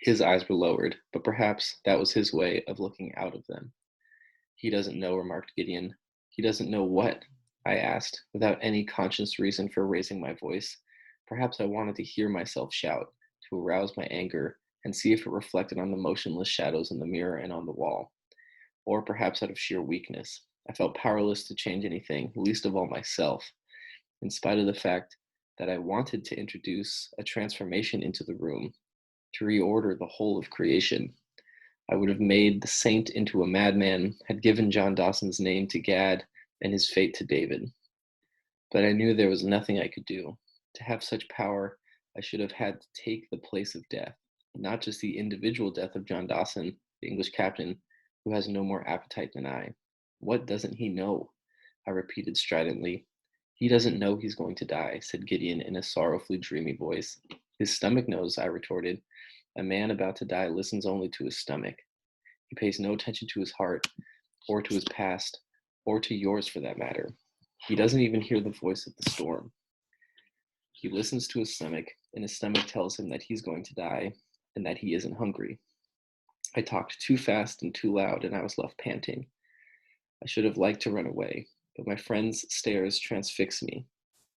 His eyes were lowered, but perhaps that was his way of looking out of them. He doesn't know, remarked Gideon. He doesn't know what? I asked, without any conscious reason for raising my voice. Perhaps I wanted to hear myself shout, to arouse my anger, and see if it reflected on the motionless shadows in the mirror and on the wall. Or perhaps out of sheer weakness. I felt powerless to change anything, least of all myself, in spite of the fact that I wanted to introduce a transformation into the room, to reorder the whole of creation. I would have made the saint into a madman, had given John Dawson's name to Gad and his fate to David. But I knew there was nothing I could do. To have such power, I should have had to take the place of death, not just the individual death of John Dawson, the English captain, who has no more appetite than I. What doesn't he know? I repeated stridently. He doesn't know he's going to die, said Gideon in a sorrowfully dreamy voice. His stomach knows, I retorted. A man about to die listens only to his stomach. He pays no attention to his heart, or to his past, or to yours for that matter. He doesn't even hear the voice of the storm. He listens to his stomach, and his stomach tells him that he's going to die and that he isn't hungry. I talked too fast and too loud, and I was left panting. I should have liked to run away, but my friend's stares transfixed me.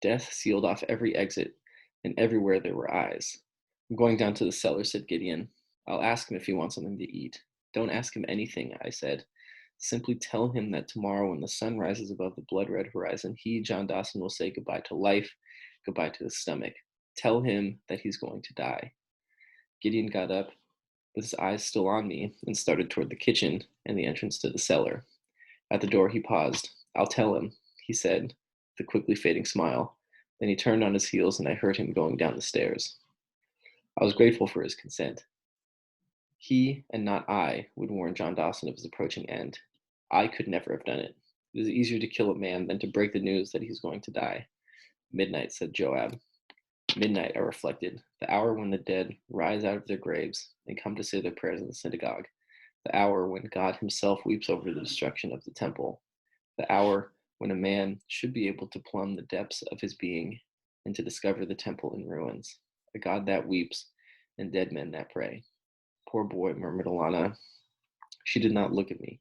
Death sealed off every exit, and everywhere there were eyes. I'm going down to the cellar, said Gideon. I'll ask him if he wants something to eat. Don't ask him anything, I said. Simply tell him that tomorrow, when the sun rises above the blood-red horizon, he, John Dawson, will say goodbye to life, goodbye to his stomach. Tell him that he's going to die. Gideon got up, with his eyes still on me, and started toward the kitchen and the entrance to the cellar. At the door, he paused. I'll tell him, he said, with a quickly fading smile. Then he turned on his heels, and I heard him going down the stairs. I was grateful for his consent. He, and not I, would warn John Dawson of his approaching end. I could never have done it. It is easier to kill a man than to break the news that he's going to die. Midnight, said Joab. Midnight, I reflected, the hour when the dead rise out of their graves and come to say their prayers in the synagogue, the hour when God himself weeps over the destruction of the temple, the hour when a man should be able to plumb the depths of his being and to discover the temple in ruins, a God that weeps and dead men that pray. Poor boy, murmured Alana. She did not look at me,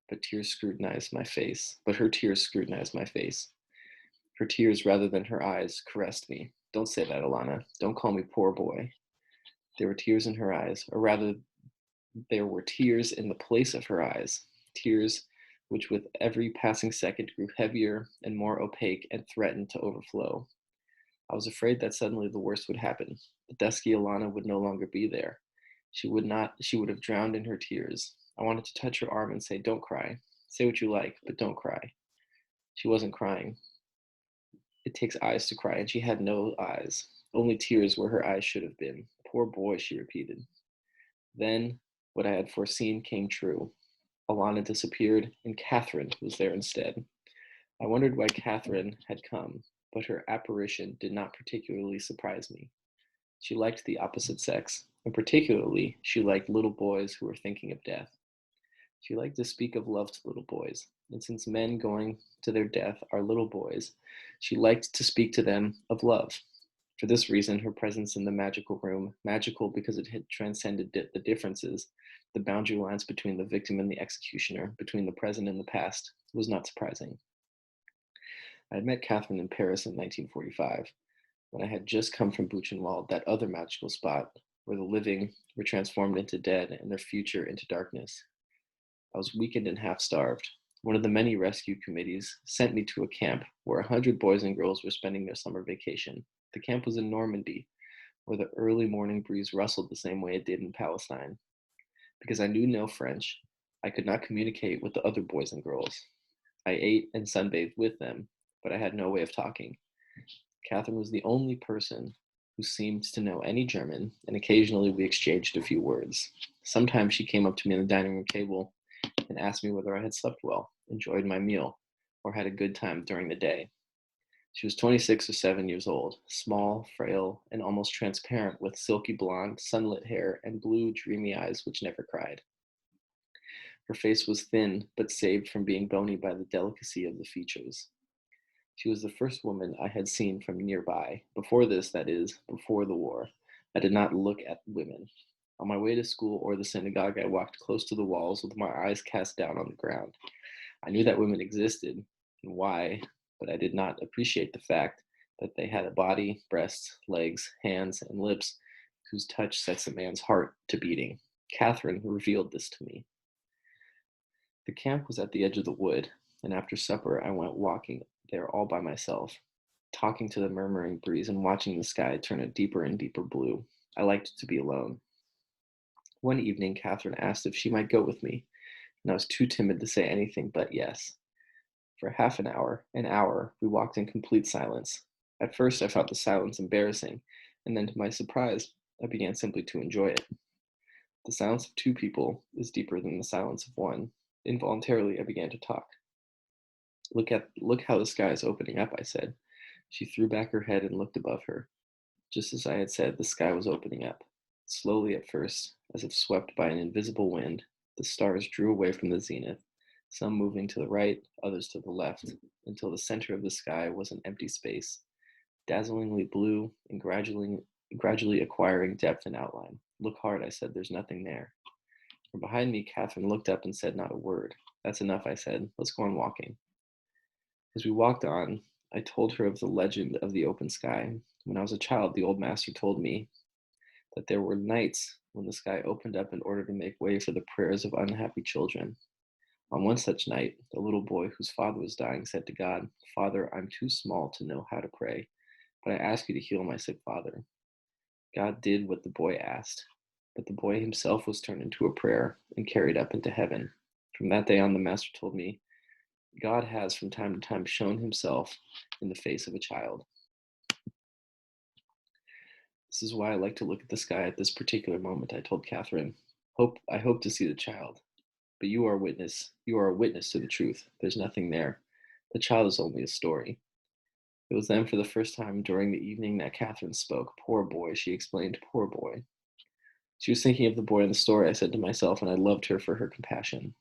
but tears scrutinized my face. But her tears scrutinized my face. Her tears, rather than her eyes, caressed me. Don't say that, Alana. Don't call me poor boy. There were tears in her eyes, or rather, there were tears in the place of her eyes, tears which with every passing second grew heavier and more opaque and threatened to overflow. I was afraid that suddenly the worst would happen. The dusky Alana would no longer be there. She would have drowned in her tears. I wanted to touch her arm and say, don't cry. Say what you like, but don't cry. She wasn't crying. It takes eyes to cry, and she had no eyes. Only tears where her eyes should have been. Poor boy, she repeated. Then what I had foreseen came true. Alana disappeared, and Catherine was there instead. I wondered why Catherine had come, but her apparition did not particularly surprise me. She liked the opposite sex, and particularly she liked little boys who were thinking of death. She liked to speak of love to little boys, and since men going to their death are little boys, she liked to speak to them of love. For this reason, her presence in the magical room, magical because it had transcended the differences, the boundary lines between the victim and the executioner, between the present and the past, was not surprising. I had met Catherine in Paris in 1945, when I had just come from Buchenwald, that other magical spot where the living were transformed into dead and their future into darkness. I was weakened and half starved. One of the many rescue committees sent me to a camp where 100 boys and girls were spending their summer vacation. The camp was in Normandy, where the early morning breeze rustled the same way it did in Palestine. Because I knew no French, I could not communicate with the other boys and girls. I ate and sunbathed with them, but I had no way of talking. Catherine was the only person who seemed to know any German, and occasionally we exchanged a few words. Sometimes she came up to me on the dining room table and asked me whether I had slept well, enjoyed my meal, or had a good time during the day. She was 26 or 7 years old, small, frail, and almost transparent, with silky blonde, sunlit hair and blue, dreamy eyes which never cried. Her face was thin, but saved from being bony by the delicacy of the features. She was the first woman I had seen from nearby. Before this, that is, before the war, I did not look at women. On my way to school or the synagogue, I walked close to the walls with my eyes cast down on the ground. I knew that women existed and why, but I did not appreciate the fact that they had a body, breasts, legs, hands, and lips whose touch sets a man's heart to beating. Catherine revealed this to me. The camp was at the edge of the wood, and after supper I went walking there all by myself, talking to the murmuring breeze and watching the sky turn a deeper and deeper blue. I liked to be alone. One evening, Catherine asked if she might go with me, and I was too timid to say anything but yes. For half an hour, we walked in complete silence. At first, I found the silence embarrassing, and then to my surprise, I began simply to enjoy it. The silence of two people is deeper than the silence of one. Involuntarily, I began to talk. Look how the sky is opening up, I said. She threw back her head and looked above her. Just as I had said, the sky was opening up. Slowly at first, as if swept by an invisible wind, the stars drew away from the zenith, some moving to the right, others to the left, until the center of the sky was an empty space, dazzlingly blue and gradually acquiring depth and outline. Look hard, I said, there's nothing there. From behind me, Catherine looked up and said not a word. That's enough, I said. Let's go on walking. As we walked on, I told her of the legend of the open sky. When I was a child, the old master told me that there were nights when the sky opened up in order to make way for the prayers of unhappy children. On one such night, a little boy whose father was dying said to God, Father, I'm too small to know how to pray, but I ask you to heal my sick father. God did what the boy asked, but the boy himself was turned into a prayer and carried up into heaven. From that day on, the master told me, God has from time to time shown himself in the face of a child. This is why I like to look at the sky at this particular moment, I told Catherine. I hope to see the child. But you are a witness to the truth. There's nothing there. The child is only a story. It was then for the first time during the evening that Catherine spoke. Poor boy, she explained, poor boy. She was thinking of the boy in the story, I said to myself, and I loved her for her compassion.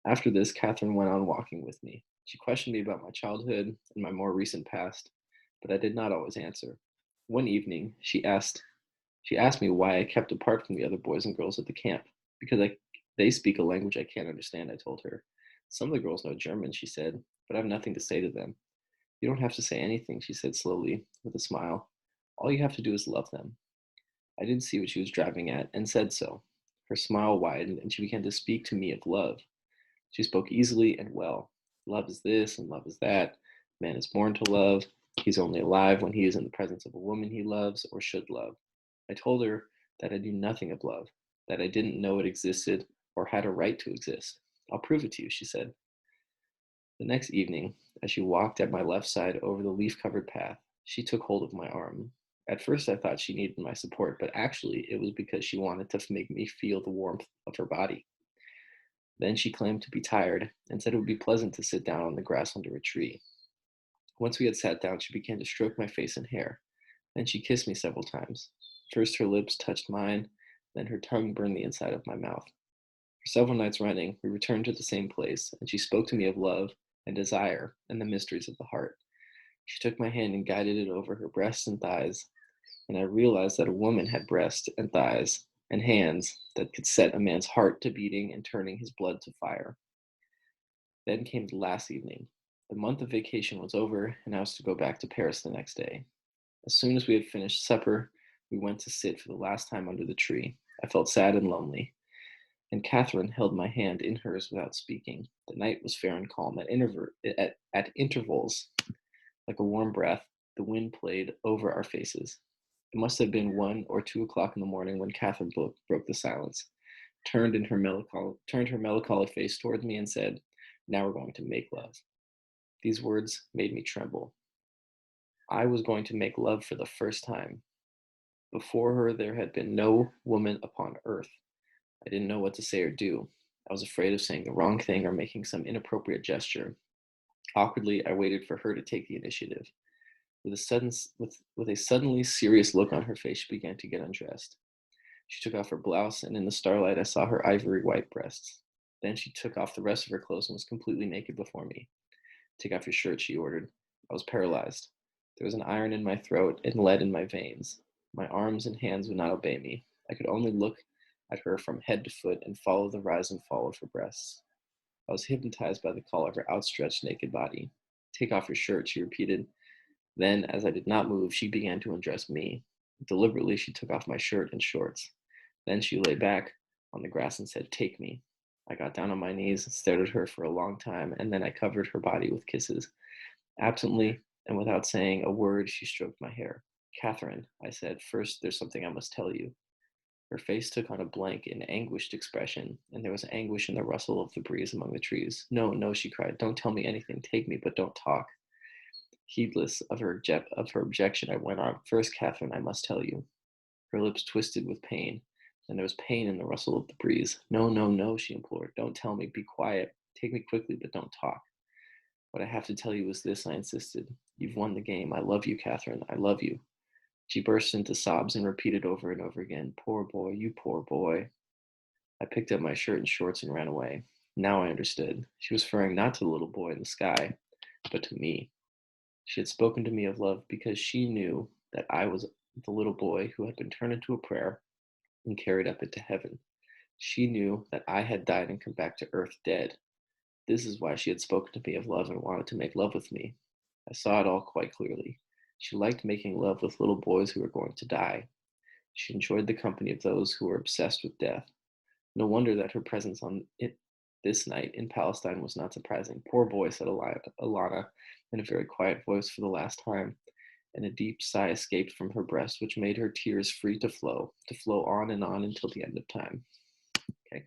After this, Catherine went on walking with me. She questioned me about my childhood and my more recent past, but I did not always answer. One evening, she asked me why I kept apart from the other boys and girls at the camp. Because they speak a language I can't understand, I told her. Some of the girls know German, she said, but I have nothing to say to them. You don't have to say anything, she said slowly, with a smile. All you have to do is love them. I didn't see what she was driving at, and said so. Her smile widened, and she began to speak to me of love. She spoke easily and well. Love is this, and love is that. Man is born to love. He's only alive when he is in the presence of a woman he loves or should love. I told her that I knew nothing of love, that I didn't know it existed or had a right to exist. I'll prove it to you, she said. The next evening, as she walked at my left side over the leaf covered path, she took hold of my arm. At first, I thought she needed my support, but actually, it was because she wanted to make me feel the warmth of her body. Then she claimed to be tired and said it would be pleasant to sit down on the grass under a tree. Once we had sat down, she began to stroke my face and hair. Then she kissed me several times. First, her lips touched mine, then her tongue burned the inside of my mouth. For several nights running, we returned to the same place, and she spoke to me of love and desire and the mysteries of the heart. She took my hand and guided it over her breasts and thighs, and I realized that a woman had breasts and thighs and hands that could set a man's heart to beating and turning his blood to fire. Then came the last evening. The month of vacation was over, and I was to go back to Paris the next day. As soon as we had finished supper, we went to sit for the last time under the tree. I felt sad and lonely, and Catherine held my hand in hers without speaking. The night was fair and calm. At intervals, like a warm breath, the wind played over our faces. It must have been 1 or 2 o'clock in the morning when Catherine broke the silence, turned her melancholy face toward me, and said, "Now we're going to make love." These words made me tremble. I was going to make love for the first time. Before her, there had been no woman upon earth. I didn't know what to say or do. I was afraid of saying the wrong thing or making some inappropriate gesture. Awkwardly, I waited for her to take the initiative. With a suddenly serious look on her face, she began to get undressed. She took off her blouse, and in the starlight, I saw her ivory white breasts. Then she took off the rest of her clothes and was completely naked before me. "Take off your shirt," she ordered. I was paralyzed. There was an iron in my throat and lead in my veins. My arms and hands would not obey me. I could only look at her from head to foot and followed the rise and fall of her breasts. I was hypnotized by the call of her outstretched naked body. Take off your shirt, she repeated. Then, as I did not move, she began to undress me. Deliberately, she took off my shirt and shorts. Then she lay back on the grass and said, "Take me." I got down on my knees and stared at her for a long time, and then I covered her body with kisses. Absently and without saying a word, she stroked my hair. "Catherine," I said, "first there's something I must tell you." Her face took on a blank and anguished expression, and there was anguish in the rustle of the breeze among the trees. "No, no," she cried. "Don't tell me anything. Take me, but don't talk." Heedless of her objection, I went on. "First, Catherine, I must tell you." Her lips twisted with pain, and there was pain in the rustle of the breeze. "No, no, no," she implored. "Don't tell me. Be quiet. Take me quickly, but don't talk." "What I have to tell you is this," I insisted. "You've won the game. I love you, Catherine. I love you." She burst into sobs and repeated over and over again, "Poor boy, you poor boy." I picked up my shirt and shorts and ran away. Now I understood. She was referring not to the little boy in the sky, but to me. She had spoken to me of love because she knew that I was the little boy who had been turned into a prayer and carried up into heaven. She knew that I had died and come back to earth dead. This is why she had spoken to me of love and wanted to make love with me. I saw it all quite clearly. She liked making love with little boys who were going to die. She enjoyed the company of those who were obsessed with death. No wonder that her presence on it this night in Palestine was not surprising. "Poor boy," said Alana in a very quiet voice for the last time, and a deep sigh escaped from her breast, which made her tears free to flow on and on until the end of time. Okay.